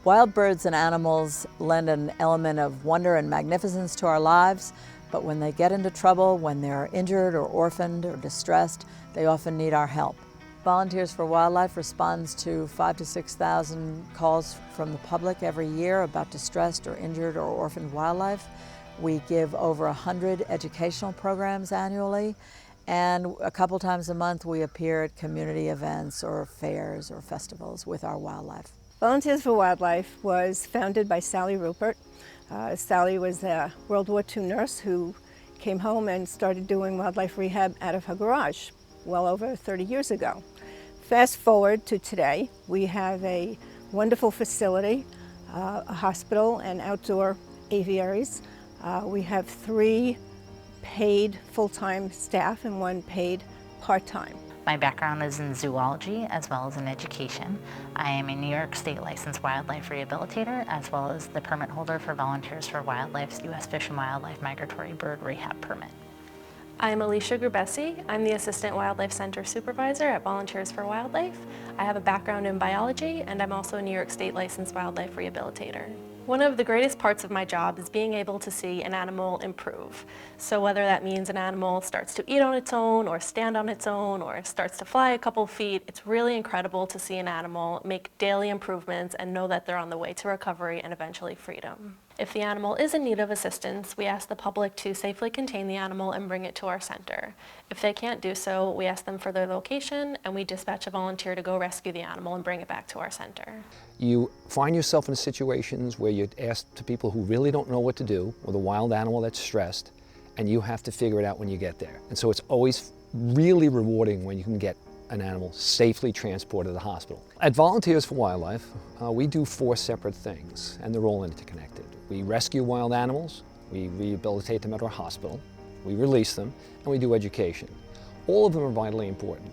Wild birds and animals lend an element of wonder and magnificence to our lives, but when they get into trouble, when they're injured or orphaned or distressed, they often need our help. Volunteers for Wildlife responds to 5,000 to 6,000 calls from the public every year about distressed or injured or orphaned wildlife. We give over 100 educational programs annually, and a couple times a month we appear at community events or fairs or festivals with our wildlife. Volunteers for Wildlife was founded by Sally Rupert. Sally was a World War II nurse who came home and started doing wildlife rehab out of her garage well over 30 years ago. Fast forward to today, we have a wonderful facility, a hospital and outdoor aviaries. We have 3 paid full-time staff and 1 paid part-time. My background is in zoology as well as in education. I am a New York State licensed wildlife rehabilitator as well as the permit holder for Volunteers for Wildlife's U.S. Fish and Wildlife Migratory Bird Rehab Permit. I'm Alicia Grabessi. I'm the Assistant Wildlife Center Supervisor at Volunteers for Wildlife. I have a background in biology, and I'm also a New York State licensed wildlife rehabilitator. One of the greatest parts of my job is being able to see an animal improve. So whether that means an animal starts to eat on its own or stand on its own or starts to fly a couple feet, it's really incredible to see an animal make daily improvements and know that they're on the way to recovery and eventually freedom. If the animal is in need of assistance, we ask the public to safely contain the animal and bring it to our center. If they can't do so, we ask them for their location and we dispatch a volunteer to go rescue the animal and bring it back to our center. You find yourself in situations where you ask to people who really don't know what to do with a wild animal that's stressed, and you have to figure it out when you get there. And so it's always really rewarding when you can get an animal safely transported to the hospital. At Volunteers for Wildlife, we do 4 separate things, and they're all interconnected. We rescue wild animals, we rehabilitate them at our hospital, we release them, and we do education. All of them are vitally important.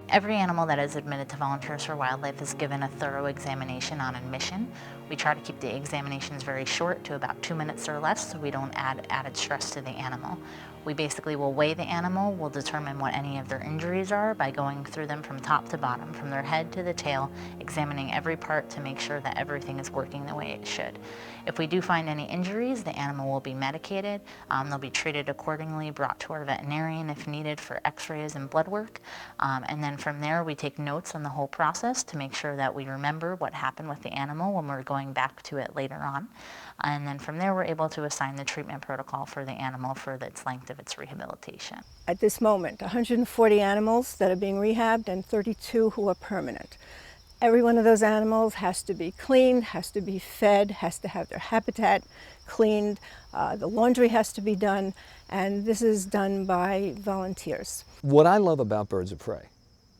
Every animal that is admitted to Volunteers for Wildlife is given a thorough examination on admission. We try to keep the examinations very short to about 2 minutes or less so we don't add added stress to the animal. We basically will weigh the animal, we'll determine what any of their injuries are by going through them from top to bottom, from their head to the tail, examining every part to make sure that everything is working the way it should. If we do find any injuries, the animal will be medicated. They'll be treated accordingly, brought to our veterinarian if needed for x-rays and blood work. And then from there, we take notes on the whole process to make sure that we remember what happened with the animal when we're going back to it later on. And then from there, we're able to assign the treatment protocol for the animal for its length of its rehabilitation. At this moment, 140 animals that are being rehabbed and 32 who are permanent. Every one of those animals has to be cleaned, has to be fed, has to have their habitat cleaned, the laundry has to be done, and this is done by volunteers. What I love about birds of prey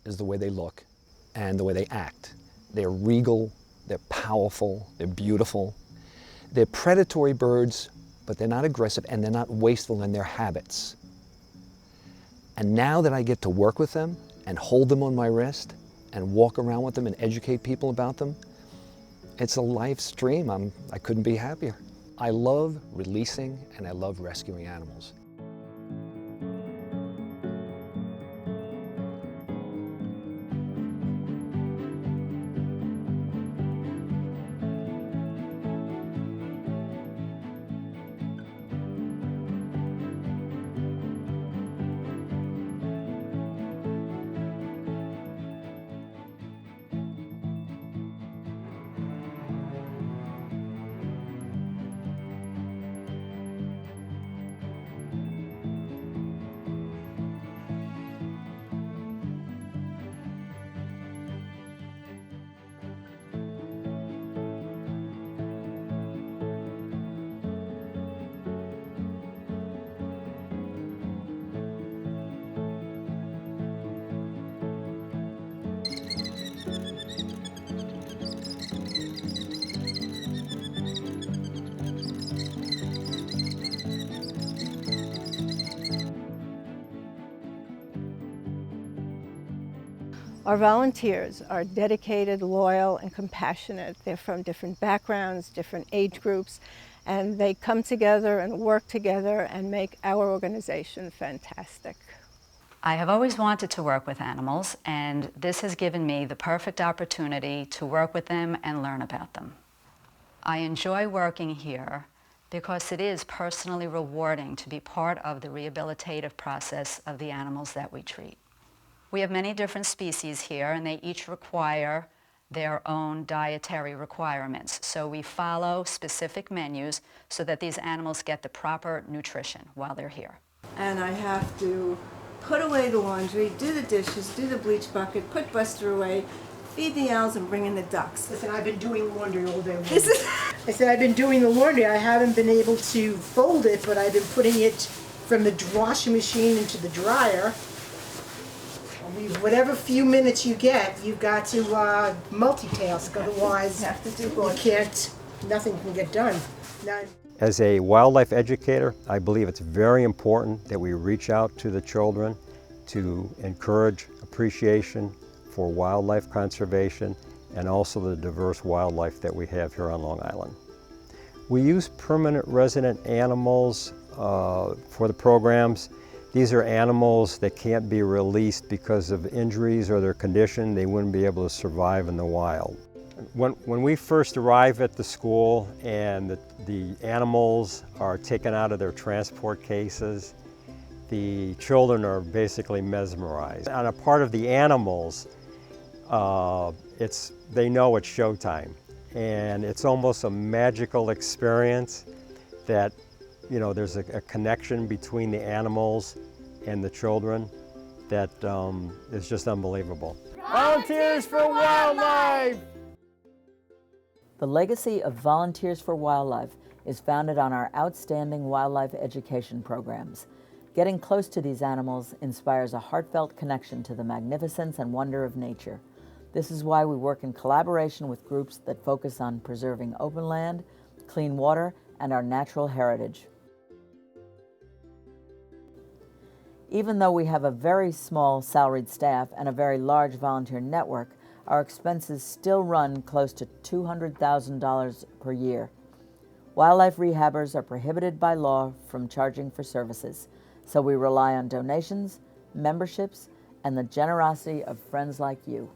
is the way they look and the way they act. They're regal, they're powerful, they're beautiful. They're predatory birds, but they're not aggressive and they're not wasteful in their habits. And now that I get to work with them and hold them on my wrist and walk around with them and educate people about them, it's a life's dream. I couldn't be happier. I love releasing and I love rescuing animals. Our volunteers are dedicated, loyal, and compassionate. They're from different backgrounds, different age groups, and they come together and work together and make our organization fantastic. I have always wanted to work with animals, and this has given me the perfect opportunity to work with them and learn about them. I enjoy working here because it is personally rewarding to be part of the rehabilitative process of the animals that we treat. We have many different species here, and they each require their own dietary requirements. So we follow specific menus so that these animals get the proper nutrition while they're here. And I have to put away the laundry, do the dishes, do the bleach bucket, put Buster away, feed the owls, and bring in the ducks. Listen, I've been doing laundry all day long. I said I've been doing the laundry. I haven't been able to fold it, but I've been putting it from the washing machine into the dryer. Whatever few minutes you get, you've got to multitask. Otherwise, You have to do you laundry. can't. Nothing can get done. As a wildlife educator, I believe it's very important that we reach out to the children to encourage appreciation for wildlife conservation and also the diverse wildlife that we have here on Long Island. We use permanent resident animals for the programs. These are animals that can't be released because of injuries or their condition. They wouldn't be able to survive in the wild. When we first arrive at the school and the animals are taken out of their transport cases, the children are basically mesmerized. On a part of the animals, they know it's showtime. And it's almost a magical experience that, you know, there's a connection between the animals and the children that is just unbelievable. Volunteers for Wildlife! The legacy of Volunteers for Wildlife is founded on our outstanding wildlife education programs. Getting close to these animals inspires a heartfelt connection to the magnificence and wonder of nature. This is why we work in collaboration with groups that focus on preserving open land, clean water, and our natural heritage. Even though we have a very small salaried staff and a very large volunteer network, our expenses still run close to $200,000 per year. Wildlife rehabbers are prohibited by law from charging for services, so we rely on donations, memberships, and the generosity of friends like you.